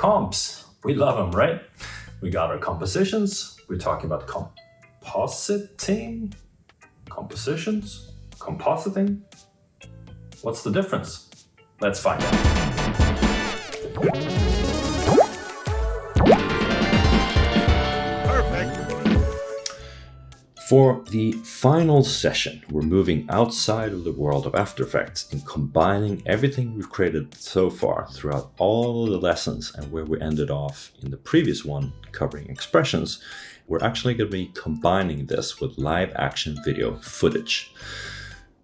comps. We love them, right? We got our compositions. We're talking about compositing, compositions, compositing. What's the difference? Let's find out. For the final session, we're moving outside of the world of After Effects and combining everything we've created so far throughout all of the lessons, and where we ended off in the previous one covering expressions. We're actually going to be combining this with live action video footage.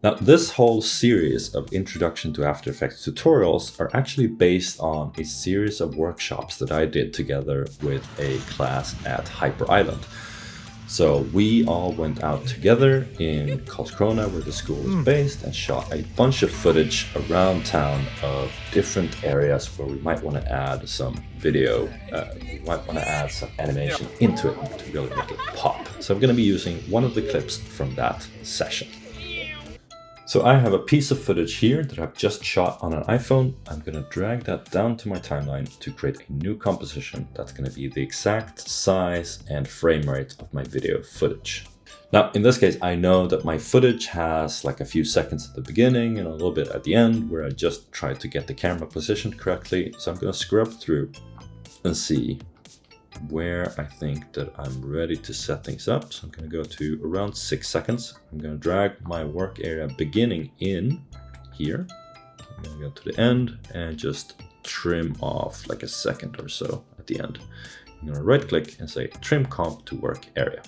Now, this whole series of Introduction to After Effects tutorials are actually based on a series of workshops that I did together with a class at Hyper Island. So we all went out together in Karlskrona, where the school is based, and shot a bunch of footage around town of different areas where we might want to add some video, we might want to add some animation into it to really make it pop. So I'm going to be using one of the clips from that session. So I have a piece of footage here that I've just shot on an iPhone. I'm going to drag that down to my timeline to create a new composition that's going to be the exact size and frame rate of my video footage. Now, in this case, I know that my footage has like a few seconds at the beginning and a little bit at the end where I just tried to get the camera positioned correctly. So I'm going to scrub through and see where I think that I'm ready to set things up. So I'm going to go to around 6 seconds. I'm going to drag my work area beginning in here. I'm going to go to the end and just trim off like a second or so at the end. I'm going to right click and say trim comp to work area.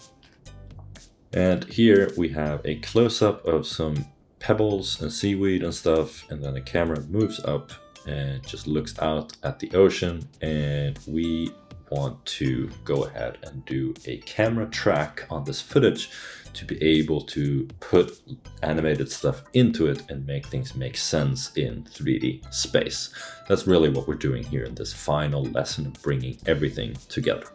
And here we have a close-up of some pebbles and seaweed and stuff, and then the camera moves up and just looks out at the ocean, and we want to go ahead and do a camera track on this footage to be able to put animated stuff into it and make things make sense in 3D space. That's really what we're doing here in this final lesson of bringing everything together.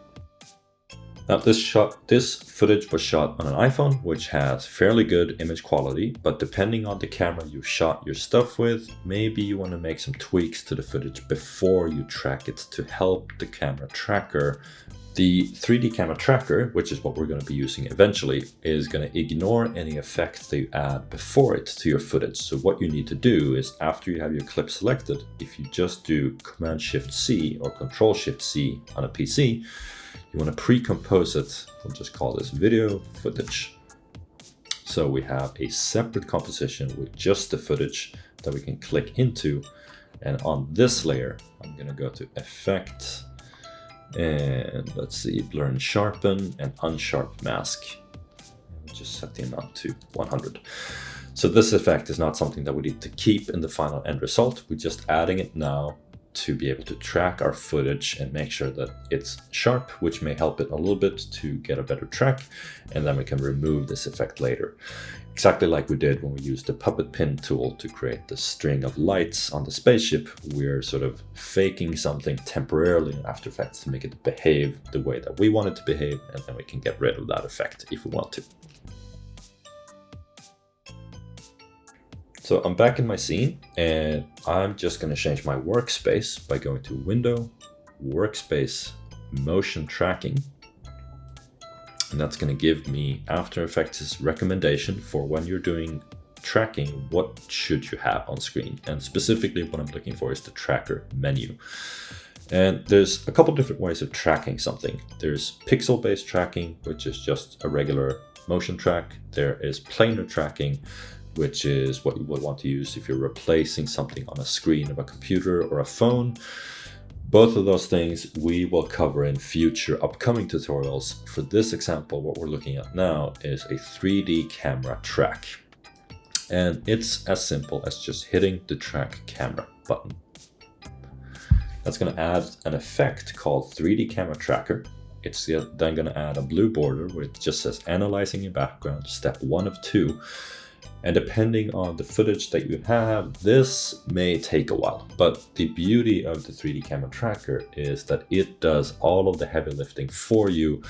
Now, this footage was shot on an iPhone, which has fairly good image quality, but depending on the camera you shot your stuff with, maybe you want to make some tweaks to the footage before you track it to help the camera tracker. The 3D camera tracker, which is what we're going to be using eventually, is going to ignore any effects that you add before it to your footage. So what you need to do is, after you have your clip selected, if you just do Command-Shift-C or Control-Shift-C on a PC, you want to pre-compose it. We'll just call this video footage. So we have a separate composition with just the footage that we can click into. And on this layer, I'm going to go to Effect, and let's see, Blur and Sharpen and Unsharp Mask. And just set the amount to 100. So this effect is not something that we need to keep in the final end result. We're just adding it now to be able to track our footage and make sure that it's sharp, which may help it a little bit to get a better track, and then we can remove this effect later. Exactly like we did when we used the puppet pin tool to create the string of lights on the spaceship. We're sort of faking something temporarily in After Effects to make it behave the way that we want it to behave, and then we can get rid of that effect if we want to. So I'm back in my scene, and I'm just going to change my workspace by going to Window, Workspace, Motion Tracking. And that's going to give me After Effects' recommendation for when you're doing tracking, what should you have on screen. And specifically what I'm looking for is the tracker menu. And there's a couple different ways of tracking something. There's pixel-based tracking, which is just a regular motion track. There is planar tracking, which is what you would want to use if you're replacing something on a screen of a computer or a phone. Both of those things we will cover in future upcoming tutorials. For this example, what we're looking at now is a 3D camera track. And it's as simple as just hitting the track camera button. That's going to add an effect called 3D camera tracker. It's then going to add a blue border where it just says analyzing in background, step 1 of 2. And depending on the footage that you have, this may take a while. But the beauty of the 3D camera tracker is that it does all of the heavy lifting for you.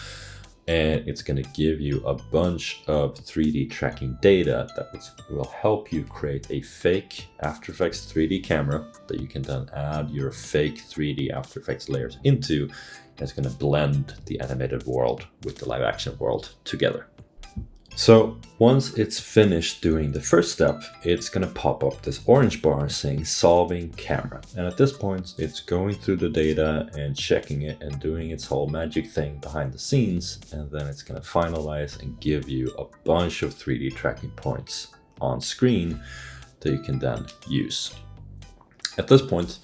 and it's going to give you a bunch of 3D tracking data that will help you create a fake After Effects 3D camera that you can then add your fake 3D After Effects layers into. It's going to blend the animated world with the live action world together. So once it's finished doing the first step, it's going to pop up this orange bar saying solving camera. And at this point, it's going through the data and checking it and doing its whole magic thing behind the scenes. And then it's going to finalize and give you a bunch of 3D tracking points on screen that you can then use. At this point,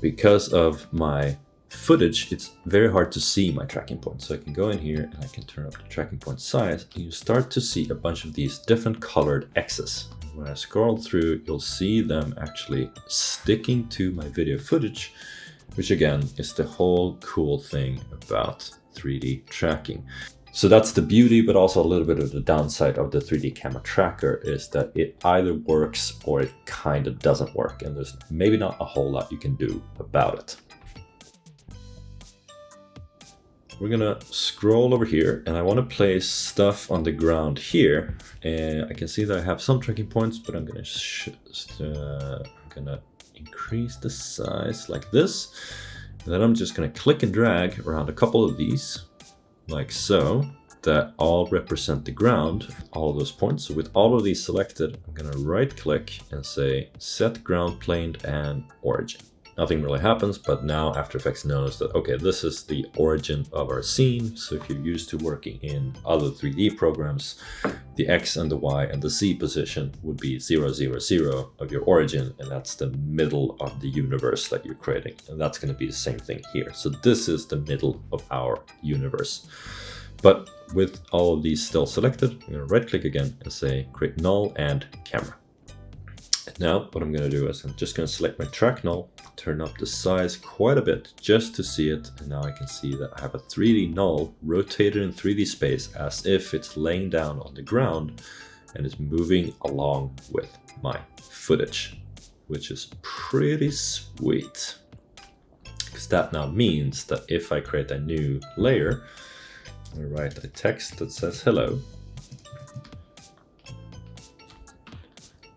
because of my footage, it's very hard to see my tracking points. So I can go in here and I can turn up the tracking point size, and you start to see a bunch of these different colored X's. When I scroll through, you'll see them actually sticking to my video footage, which again is the whole cool thing about 3D tracking. So that's the beauty, but also a little bit of the downside of the 3D camera tracker is that it either works or it kind of doesn't work, and there's maybe not a whole lot you can do about it. We're gonna scroll over here, and I want to place stuff on the ground here, and I can see that I have some tracking points, but I'm gonna increase the size like this, and then I'm just gonna click and drag around a couple of these like so, that all represent the ground, all of those points. So with all of these selected, I'm gonna right click and say set ground plane and origin. Nothing really happens, but now After Effects knows that, okay, this is the origin of our scene. So if you're used to working in other 3D programs, the X and the Y and the Z position would be 0, 0, 0 of your origin, and that's the middle of the universe that you're creating. And that's going to be the same thing here. So this is the middle of our universe. But with all of these still selected, I'm going to right click again and say create null and camera. Now what I'm going to do is I'm just going to select my track null, turn up the size quite a bit just to see it, and now I can see that I have a 3D null rotated in 3D space as if it's laying down on the ground and is moving along with my footage, which is pretty sweet. Because that now means that if I create a new layer, I write a text that says hello,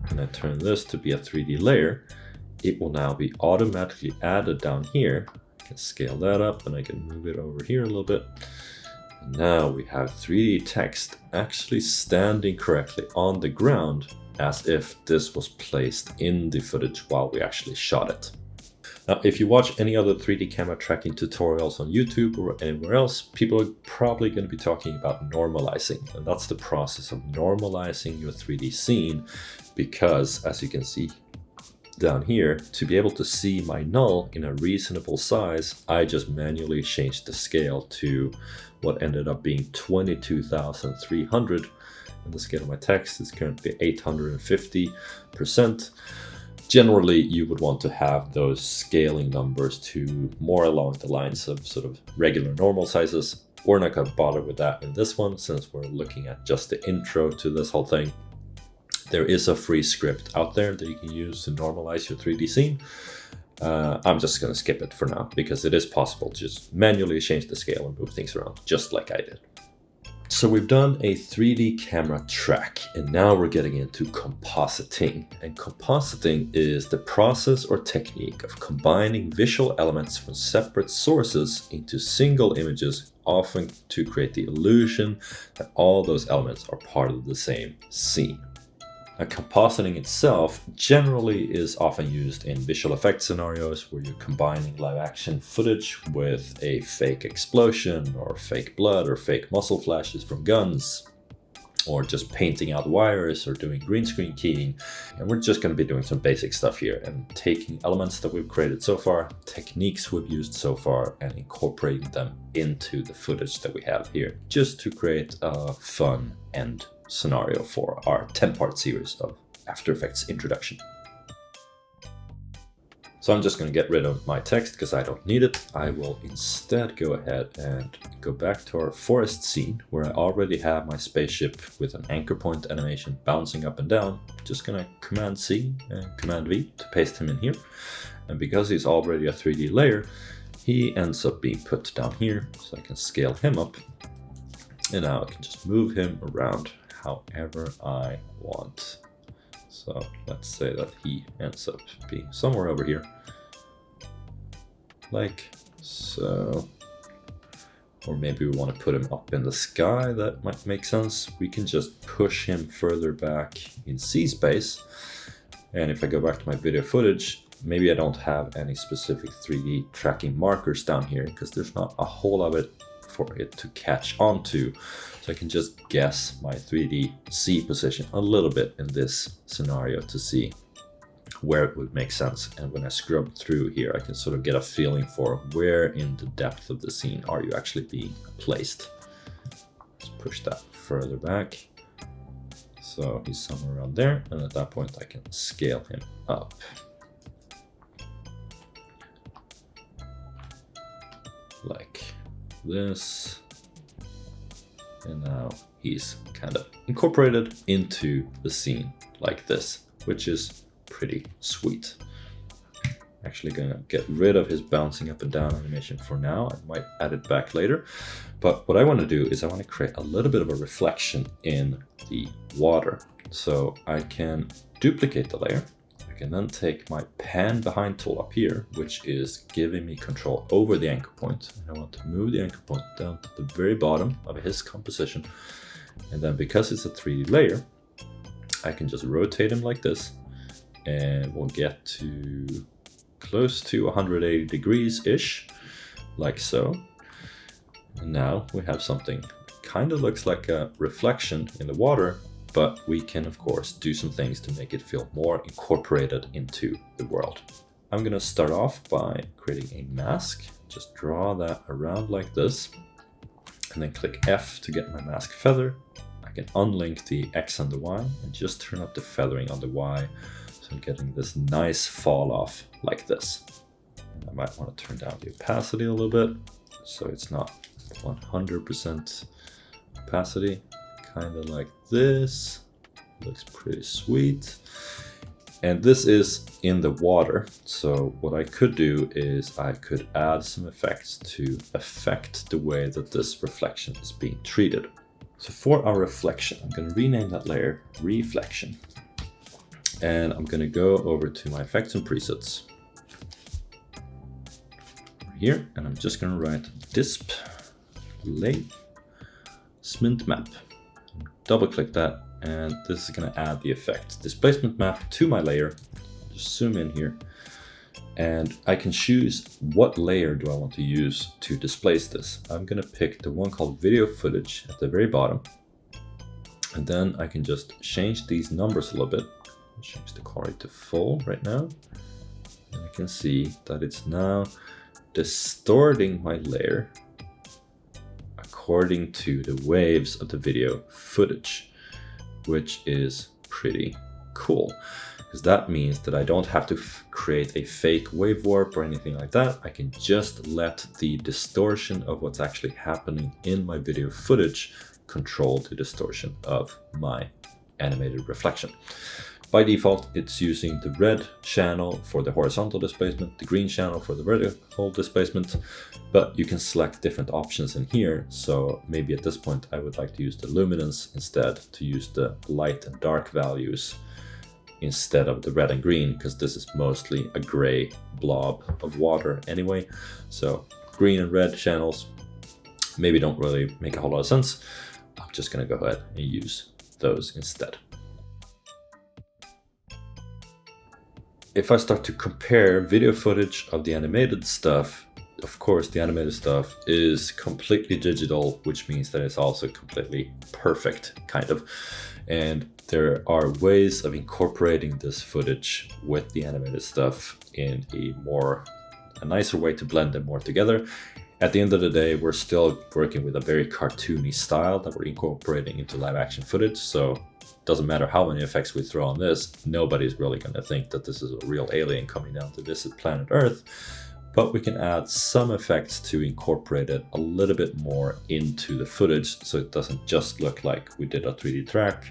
and I turn this to be a 3D layer, it will now be automatically added down here. I can scale that up and I can move it over here a little bit. And now we have 3D text actually standing correctly on the ground as if this was placed in the footage while we actually shot it. Now, if you watch any other 3D camera tracking tutorials on YouTube or anywhere else, people are probably going to be talking about normalizing. And that's the process of normalizing your 3D scene, because as you can see down here, to be able to see my null in a reasonable size, I just manually changed the scale to what ended up being 22,300. And the scale of my text is currently 850%. Generally, you would want to have those scaling numbers to more along the lines of sort of regular normal sizes. We're not going to bother with that in this one, since we're looking at just the intro to this whole thing. There is a free script out there that you can use to normalize your 3D scene. I'm just going to skip it for now, because it is possible to just manually change the scale and move things around, just like I did. So we've done a 3D camera track, and now we're getting into compositing. And compositing is the process or technique of combining visual elements from separate sources into single images, often to create the illusion that all those elements are part of the same scene. Compositing itself generally is often used in visual effects scenarios where you're combining live action footage with a fake explosion or fake blood or fake muzzle flashes from guns, or just painting out wires or doing green screen keying. And we're just going to be doing some basic stuff here and taking elements that we've created so far, techniques we've used so far, and incorporating them into the footage that we have here, just to create a fun end scenario for our 10-part series of After Effects introduction. So I'm just going to get rid of my text because I don't need it. I will instead go ahead and go back to our forest scene where I already have my spaceship with an anchor point animation bouncing up and down. Just going to Command C and Command V to paste him in here. And because he's already a 3D layer, he ends up being put down here, so I can scale him up. And now I can just move him around however I want. So let's say that he ends up being somewhere over here, like so. Or maybe we want to put him up in the sky. That might make sense. We can just push him further back in C space. And if I go back to my video footage, maybe I don't have any specific 3D tracking markers down here because there's not a whole lot of it for it to catch onto. So I can just guess my 3D C position a little bit in this scenario to see where it would make sense. And when I scrub through here, I can sort of get a feeling for where in the depth of the scene are you actually being placed. Let's push that further back. So he's somewhere around there. And at that point, I can scale him up. Like this. And now he's kind of incorporated into the scene like this, which is pretty sweet. Actually gonna get rid of his bouncing up and down animation for now. I might add it back later. But what I want to do is I want to create a little bit of a reflection in the water. So I can duplicate the layer. I can then take my pan behind tool up here, which is giving me control over the anchor point. And I want to move the anchor point down to the very bottom of his composition. And then because it's a 3D layer, I can just rotate him like this. And we'll get to close to 180 degrees-ish, like so. And now we have something that kind of looks like a reflection in the water, but we can, of course, do some things to make it feel more incorporated into the world. I'm going to start off by creating a mask. Just draw that around like this, and then click F to get my mask feather. I can unlink the X and the Y and just turn up the feathering on the Y. So I'm getting this nice fall off like this. And I might want to turn down the opacity a little bit so it's not 100% opacity. Kind of like this. Looks pretty sweet. And this is in the water. So what I could do is I could add some effects to affect the way that this reflection is being treated. So for our reflection, I'm going to rename that layer Reflection. And I'm going to go over to my effects and presets here, and I'm just going to write display smint map. Double click that, and this is going to add the effect displacement map to my layer. Just zoom in here, and I can choose what layer do I want to use to displace this. I'm going to pick the one called video footage at the very bottom, and then I can just change these numbers a little bit. Change the quality to full right now, and I can see that it's now distorting my layer according to the waves of the video footage, which is pretty cool, because that means that I don't have to create a fake wave warp or anything like that. I can just let the distortion of what's actually happening in my video footage control the distortion of my animated reflection. By default, it's using the red channel for the horizontal displacement, the green channel for the vertical displacement, but you can select different options in here. So maybe at this point, I would like to use the luminance instead, to use the light and dark values instead of the red and green, because this is mostly a gray blob of water anyway. So green and red channels maybe don't really make a whole lot of sense. I'm just going to go ahead and use those instead. If I start to compare video footage of the animated stuff, of course the animated stuff is completely digital, which means that it's also completely perfect, kind of. And there are ways of incorporating this footage with the animated stuff in a nicer way to blend them more together. At the end of the day, we're still working with a very cartoony style that we're incorporating into live action footage. So doesn't matter how many effects we throw on this, nobody's really going to think that this is a real alien coming down to visit planet Earth. But we can add some effects to incorporate it a little bit more into the footage, so it doesn't just look like we did a 3D track,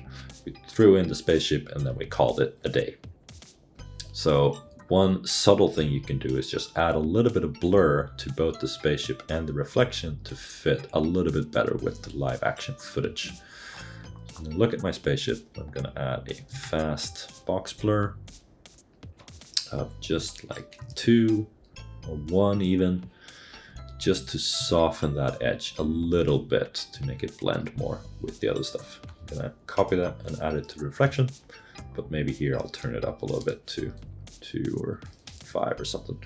we threw in the spaceship, and then we called it a day. So one subtle thing you can do is just add a little bit of blur to both the spaceship and the reflection to fit a little bit better with the live action footage. I'm gonna look at my spaceship. I'm gonna add a fast box blur of just like 2 or 1 even, just to soften that edge a little bit to make it blend more with the other stuff. I'm gonna copy that and add it to the reflection, but maybe here I'll turn it up a little bit to 2 or 5 or something,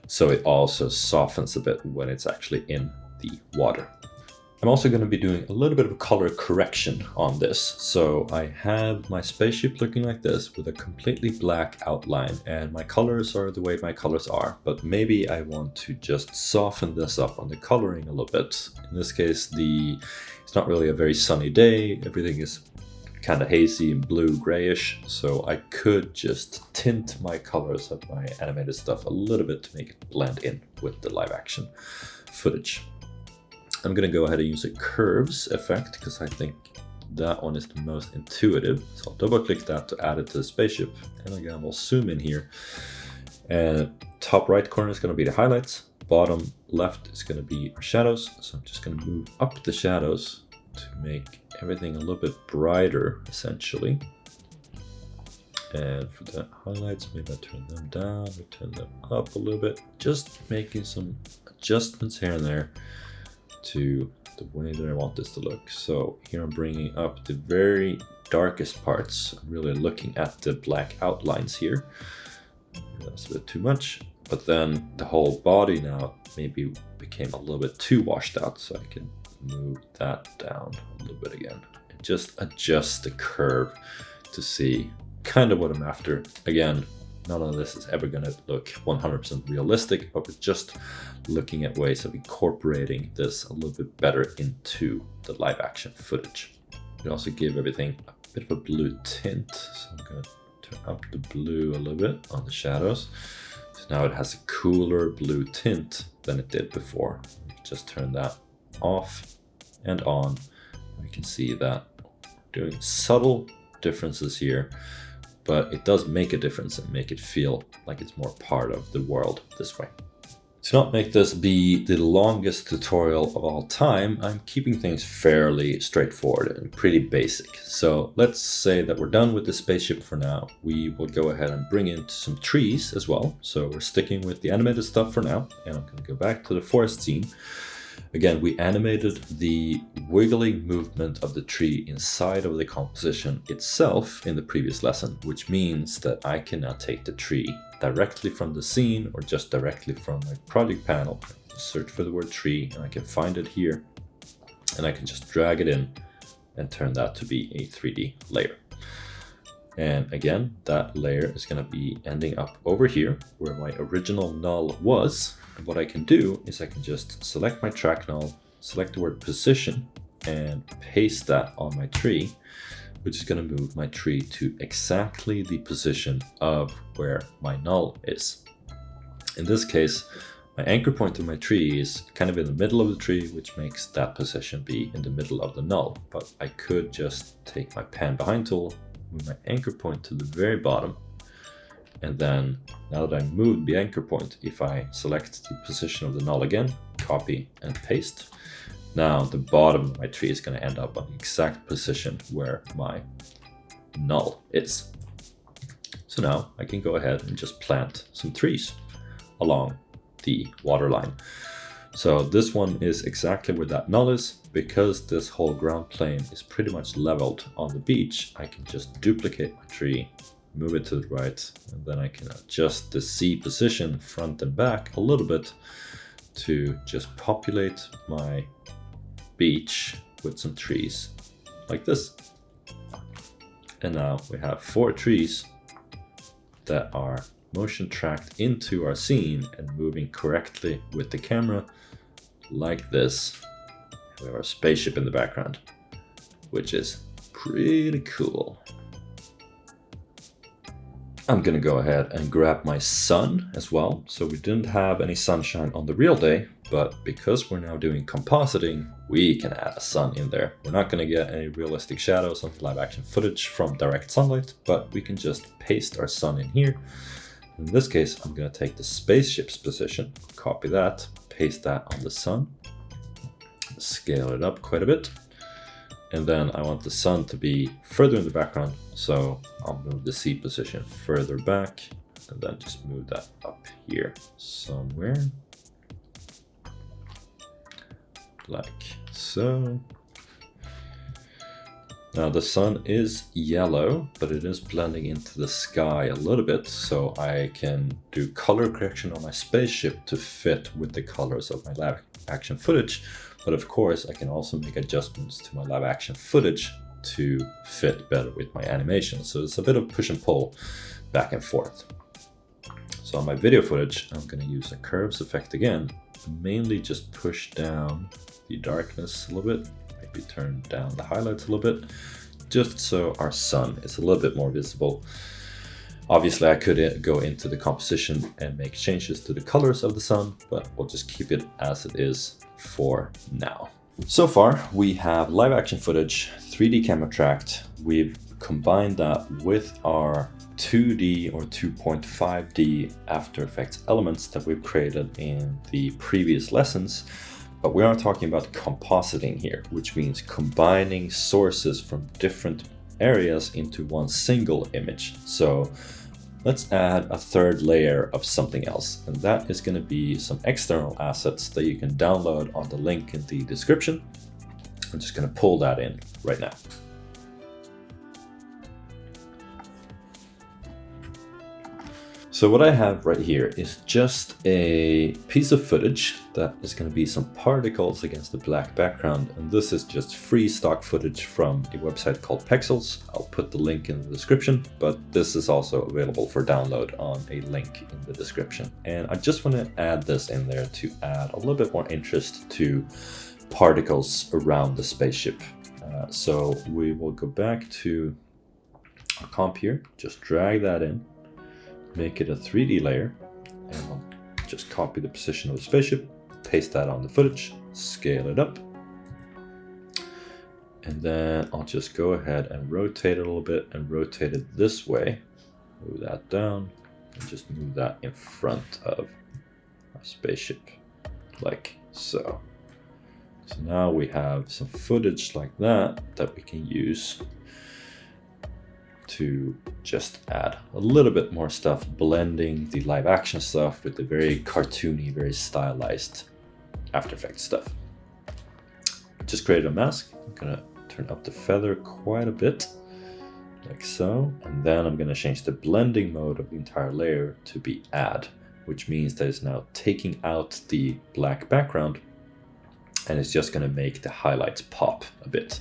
so it also softens a bit when it's actually in the water. I'm also going to be doing a little bit of a color correction on this. So I have my spaceship looking like this with a completely black outline, and my colors are the way my colors are, but maybe I want to just soften this up on the coloring a little bit. In this case, it's not really a very sunny day. Everything is kind of hazy and blue grayish, so I could just tint my colors of my animated stuff a little bit to make it blend in with the live action footage. I'm going to go ahead and use a curves effect because I think that one is the most intuitive. So I'll double click that to add it to the spaceship, and again we'll zoom in here, and top right corner is going to be the highlights, bottom left is going to be our shadows. So I'm just going to move up the shadows to make everything a little bit brighter essentially. And for the highlights, maybe I turn them down or turn them up a little bit, just making some adjustments here and there to the way that I want this to look. So here I'm bringing up the very darkest parts, really looking at the black outlines here. That's a bit too much, but then the whole body now maybe became a little bit too washed out, so I can move that down a little bit again and just adjust the curve to see kind of what I'm after. Again, none of this is ever going to look 100% realistic, but we're just looking at ways of incorporating this a little bit better into the live action footage. We also give everything a bit of a blue tint, so I'm going to turn up the blue a little bit on the shadows. So now it has a cooler blue tint than it did before. Just turn that off and on. We can see that we're doing subtle differences here, but it does make a difference and make it feel like it's more part of the world this way. To not make this be the longest tutorial of all time, I'm keeping things fairly straightforward and pretty basic. So let's say that we're done with the spaceship for now. We will go ahead and bring in some trees as well. So we're sticking with the animated stuff for now, and I'm going to go back to the forest scene. Again, we animated the wiggling movement of the tree inside of the composition itself in the previous lesson, which means that I can now take the tree directly from the scene or just directly from my project panel, search for the word tree, and I can find it here, and I can just drag it in and turn that to be a 3D layer. And again, that layer is going to be ending up over here where my original null was. And what I can do is I can just select my track null, select the word position, and paste that on my tree, which is going to move my tree to exactly the position of where my null is. In this case, my anchor point of my tree is kind of in the middle of the tree, which makes that position be in the middle of the null. But I could just take my pan behind tool, move my anchor point to the very bottom, and then now that I moved the anchor point, if I select the position of the null again, copy and paste, now the bottom of my tree is going to end up on the exact position where my null is. So now I can go ahead and just plant some trees along the water line. So this one is exactly where that null is. Because this whole ground plane is pretty much leveled on the beach, I can just duplicate my tree, move it to the right, and then I can adjust the C position front and back a little bit to just populate my beach with some trees like this. And now we have 4 trees that are motion tracked into our scene and moving correctly with the camera like this. We have our spaceship in the background, which is pretty cool. I'm gonna go ahead and grab my sun as well. So we didn't have any sunshine on the real day, but because we're now doing compositing, we can add a sun in there. We're not gonna get any realistic shadows on live action footage from direct sunlight, but we can just paste our sun in here. In this case, I'm going to take the spaceship's position, copy that, paste that on the sun, scale it up quite a bit. And then I want the sun to be further in the background, so I'll move the C position further back and then just move that up here somewhere. Like so. Now the sun is yellow, but it is blending into the sky a little bit, so I can do color correction on my spaceship to fit with the colors of my live action footage. But of course, I can also make adjustments to my live action footage to fit better with my animation. So it's a bit of push and pull back and forth. So on my video footage, I'm going to use a curves effect again, mainly just push down the darkness a little bit, maybe turn down the highlights a little bit, just so our sun is a little bit more visible. Obviously, I could go into the composition and make changes to the colors of the sun, but we'll just keep it as it is for now. So far, we have live action footage, 3D camera tracked. We've combined that with our 2D or 2.5D After Effects elements that we've created in the previous lessons. But we are talking about compositing here, which means combining sources from different areas into one single image. So let's add a third layer of something else, and that is going to be some external assets that you can download on the link in the description. I'm just going to pull that in right now. So what I have right here is just a piece of footage that is going to be some particles against the black background, and this is just free stock footage from a website called Pexels. I'll put the link in the description, but this is also available for download on a link in the description. And I just want to add this in there to add a little bit more interest to particles around the spaceship. So we will go back to our comp here, just drag that in, make it a 3D layer, and I'll just copy the position of the spaceship, paste that on the footage, scale it up, and then I'll just go ahead and rotate it a little bit and rotate it this way, move that down, and just move that in front of our spaceship, like so. So now we have some footage like that we can use to just add a little bit more stuff, blending the live action stuff with the very cartoony, very stylized After Effects stuff. Just created a mask. I'm gonna turn up the feather quite a bit, like so. And then I'm gonna change the blending mode of the entire layer to be add, which means that it's now taking out the black background and it's just gonna make the highlights pop a bit.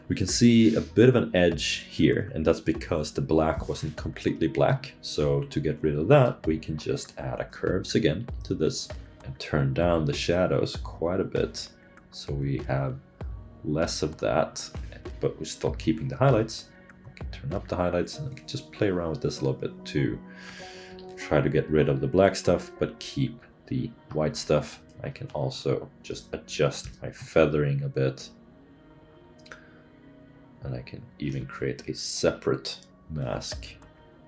We can see a bit of an edge here, and that's because the black wasn't completely black. So to get rid of that, we can just add a curves again to this and turn down the shadows quite a bit. So we have less of that, but we're still keeping the highlights. I can turn up the highlights, and I can just play around with this a little bit to try to get rid of the black stuff, but keep the white stuff. I can also just adjust my feathering a bit. And I can even create a separate mask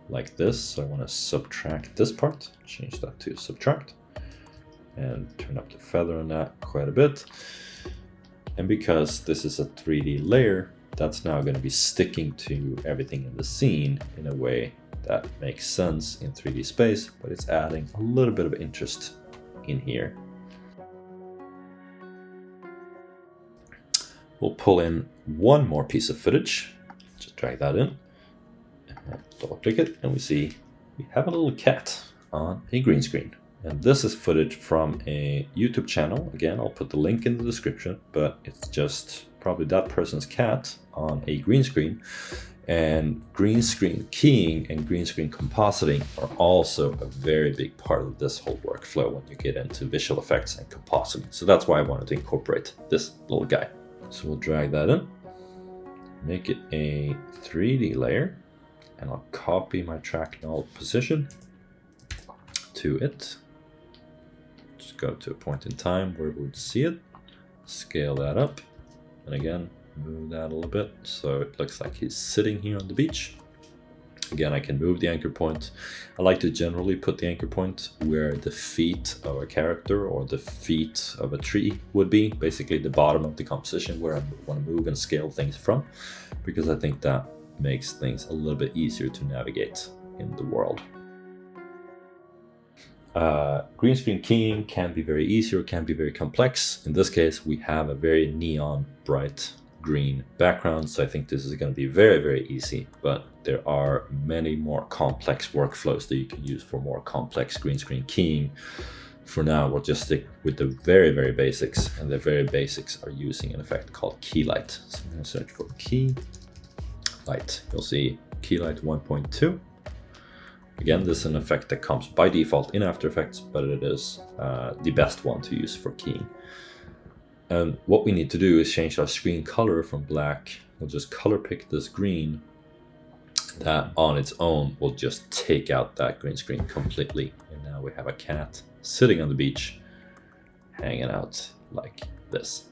like this. So I want to subtract this part, change that to subtract, and turn up the feather on that quite a bit. And because this is a 3D layer, that's now going to be sticking to everything in the scene in a way that makes sense in 3D space, but it's adding a little bit of interest in here. We'll pull in one more piece of footage, just drag that in, and double click it, and we see we have a little cat on a green screen. And this is footage from a YouTube channel. Again, I'll put the link in the description, but it's just probably that person's cat on a green screen. And green screen keying and green screen compositing are also a very big part of this whole workflow when you get into visual effects and compositing. So that's why I wanted to incorporate this little guy. So we'll drag that in, make it a 3D layer, and I'll copy my track null position to it. Just go to a point in time where we would see it, scale that up, and again, move that a little bit so it looks like he's sitting here on the beach. Again, I can move the anchor point. I like to generally put the anchor point where the feet of a character or the feet of a tree would be, basically the bottom of the composition where I want to move and scale things from, because I think that makes things a little bit easier to navigate in the world. Green screen keying can be very easy or can be very complex. In this case, we have a very neon bright green background, so I think this is going to be very, very easy, but there are many more complex workflows that you can use for more complex green screen keying. For now, we'll just stick with the very, very basics, and the very basics are using an effect called key light. So I'm going to search for key light. You'll see key light 1.2. Again, this is an effect that comes by default in After Effects, but it is the best one to use for keying. And what we need to do is change our screen color from black. We'll just color pick this green. That on its own will just take out that green screen completely. And now we have a cat sitting on the beach, hanging out like this.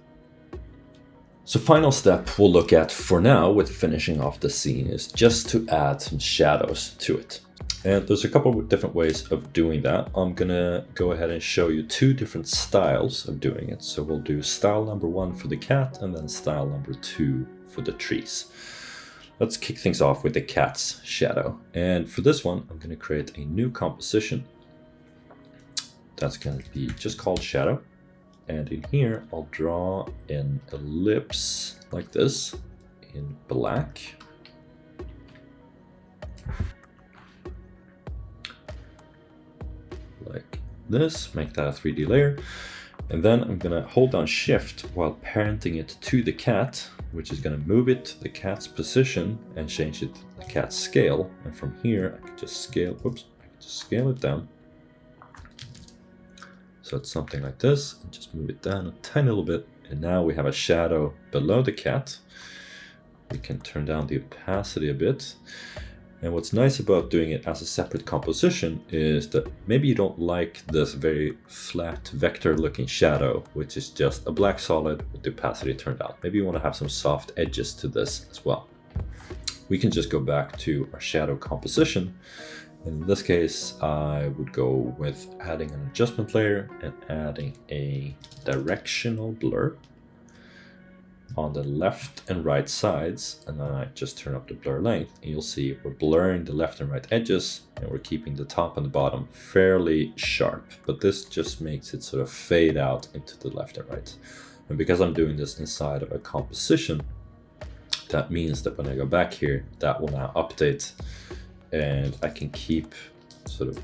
So final step we'll look at for now with finishing off the scene is just to add some shadows to it. And there's a couple of different ways of doing that. I'm gonna go ahead and show you two different styles of doing it. So we'll do style number 1 for the cat and then style number 2 for the trees. Let's kick things off with the cat's shadow. And for this one, I'm gonna create a new composition. That's gonna be just called shadow. And in here, I'll draw an ellipse like this in black. Like this, make that a 3D layer. And then I'm gonna hold down Shift while parenting it to the cat, which is gonna move it to the cat's position and change it to the cat's scale. And from here, I can just scale, scale it down. So it's something like this, and just move it down a tiny little bit. And now we have a shadow below the cat. We can turn down the opacity a bit. And what's nice about doing it as a separate composition is that maybe you don't like this very flat vector looking shadow, which is just a black solid with the opacity turned down. Maybe you want to have some soft edges to this as well. We can just go back to our shadow composition. In this case, I would go with adding an adjustment layer and adding a directional blur on the left and right sides, and then I just turn up the blur length, and you'll see we're blurring the left and right edges, and we're keeping the top and the bottom fairly sharp, but this just makes it sort of fade out into the left and right. And because I'm doing this inside of a composition, that means that when I go back here, that will now update, and I can keep sort of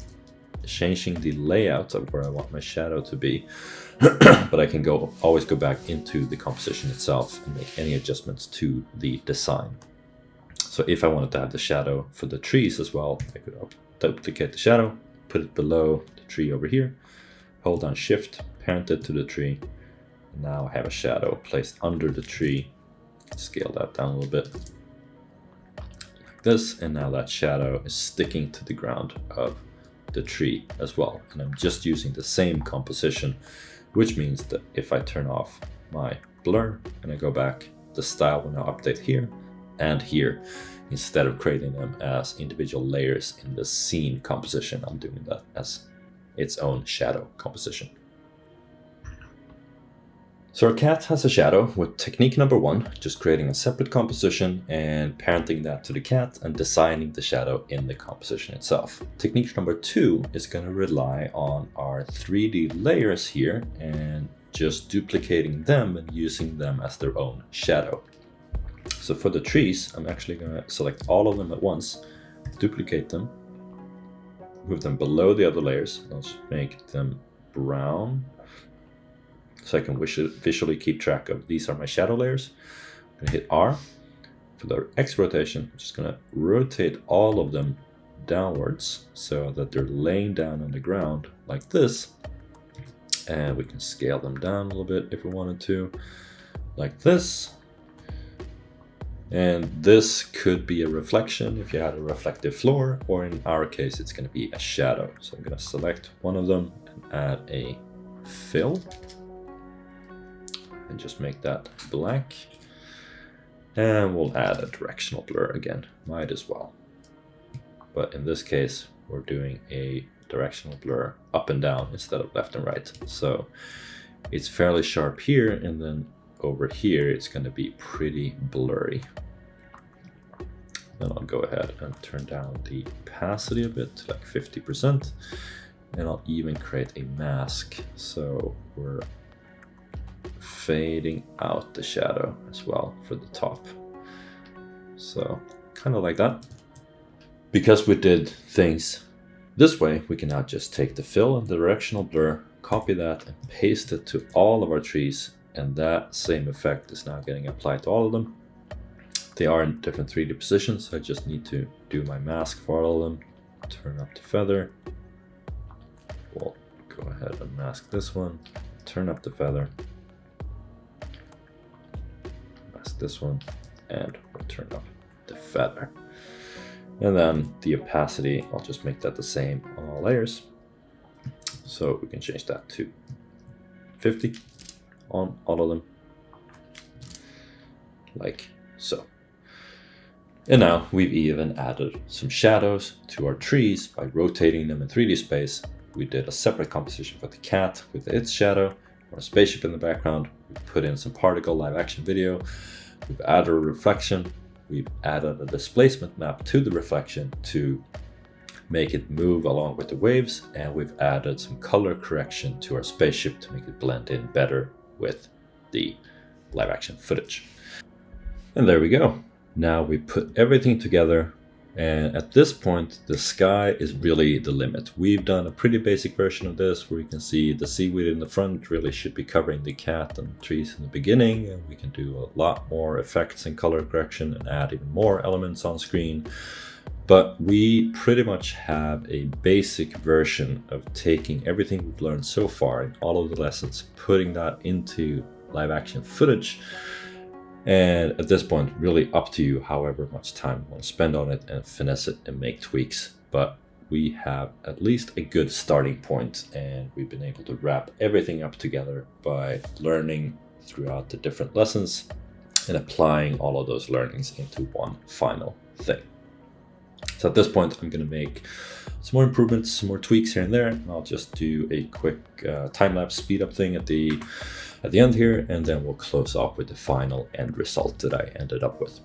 changing the layout of where I want my shadow to be. But I can always go back into the composition itself and make any adjustments to the design. So if I wanted to have the shadow for the trees as well, I could duplicate the shadow, put it below the tree over here, hold down Shift, parent it to the tree, and now I have a shadow placed under the tree. Scale that down a little bit like this, and now that shadow is sticking to the ground of the tree as well. And I'm just using the same composition, which means that if I turn off my blur and I go back, the style will now update here and here, instead of creating them as individual layers in the scene composition. I'm doing that as its own shadow composition. So our cat has a shadow with technique number 1, just creating a separate composition and parenting that to the cat and designing the shadow in the composition itself. Technique number 2 is going to rely on our 3D layers here and just duplicating them and using them as their own shadow. So for the trees, I'm actually going to select all of them at once, duplicate them, move them below the other layers. Let's make them brown, so I can visually keep track of these are my shadow layers. I'm going to hit R. For the X rotation, I'm just going to rotate all of them downwards so that they're laying down on the ground like this. And we can scale them down a little bit if we wanted to, like this. And this could be a reflection if you had a reflective floor, or in our case, it's going to be a shadow. So I'm going to select one of them and add a fill. And just make that black, and we'll add a directional blur again, might as well. but in this case, we're doing a directional blur up and down instead of left and right. So it's fairly sharp here, and then over here, it's going to be pretty blurry. Then I'll go ahead and turn down the opacity a bit to like 50%. And I'll even create a mask. So we're fading out the shadow as well for the top. So kind of like that. Because we did things this way, we can now just take the fill and the directional blur, copy that and paste it to all of our trees. And that same effect is now getting applied to all of them. They are in different 3D positions. So I just need to do my mask for all of them. Turn up the feather. We'll go ahead and mask this one. Turn up the feather. Mask this one. And we'll turn up the feather. And then the opacity, I'll just make that the same on all layers. So we can change that to 50 on all of them. Like so. And now we've even added some shadows to our trees by rotating them in 3D space. We did a separate composition for the cat with its shadow, or a spaceship in the background. We put in some particle live action video. We've added a reflection. We've added a displacement map to the reflection to make it move along with the waves. And we've added some color correction to our spaceship to make it blend in better with the live action footage. And there we go. Now we put everything together. And at this point, the sky is really the limit. We've done a pretty basic version of this where you can see the seaweed in the front really should be covering the cat and trees in the beginning. And we can do a lot more effects and color correction and add even more elements on screen. But we pretty much have a basic version of taking everything we've learned so far in all of the lessons, putting that into live action footage. And at this point, really up to you however much time you want to spend on it and finesse it and make tweaks. But we have at least a good starting point, and we've been able to wrap everything up together by learning throughout the different lessons and applying all of those learnings into one final thing. So at this point, I'm going to make some more improvements, some more tweaks here and there. And I'll just do a quick time-lapse speed up thing at the end here, and then we'll close off with the final end result that I ended up with.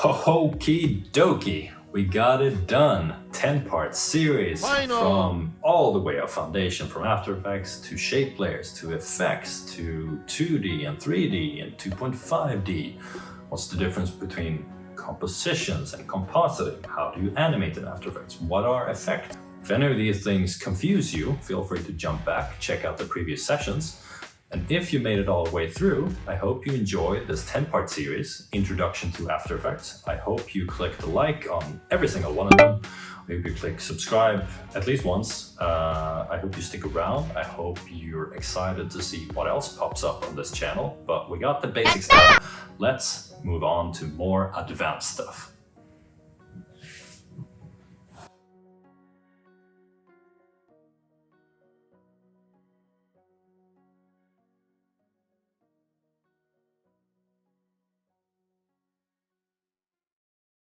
Okie dokie, we got it done. 10-part series from all the way of foundation, from After Effects to shape layers to effects to 2D and 3D and 2.5D. What's the difference between compositions and compositing? How do you animate in After Effects? What are effects? If any of these things confuse you, feel free to jump back, check out the previous sessions. And if you made it all the way through, I hope you enjoyed this 10-part series, Introduction to After Effects. I hope you clicked the like on every single one of them. I hope you click subscribe at least once. I hope you stick around. I hope you're excited to see what else pops up on this channel. But we got the basic stuff. Let's move on to more advanced stuff.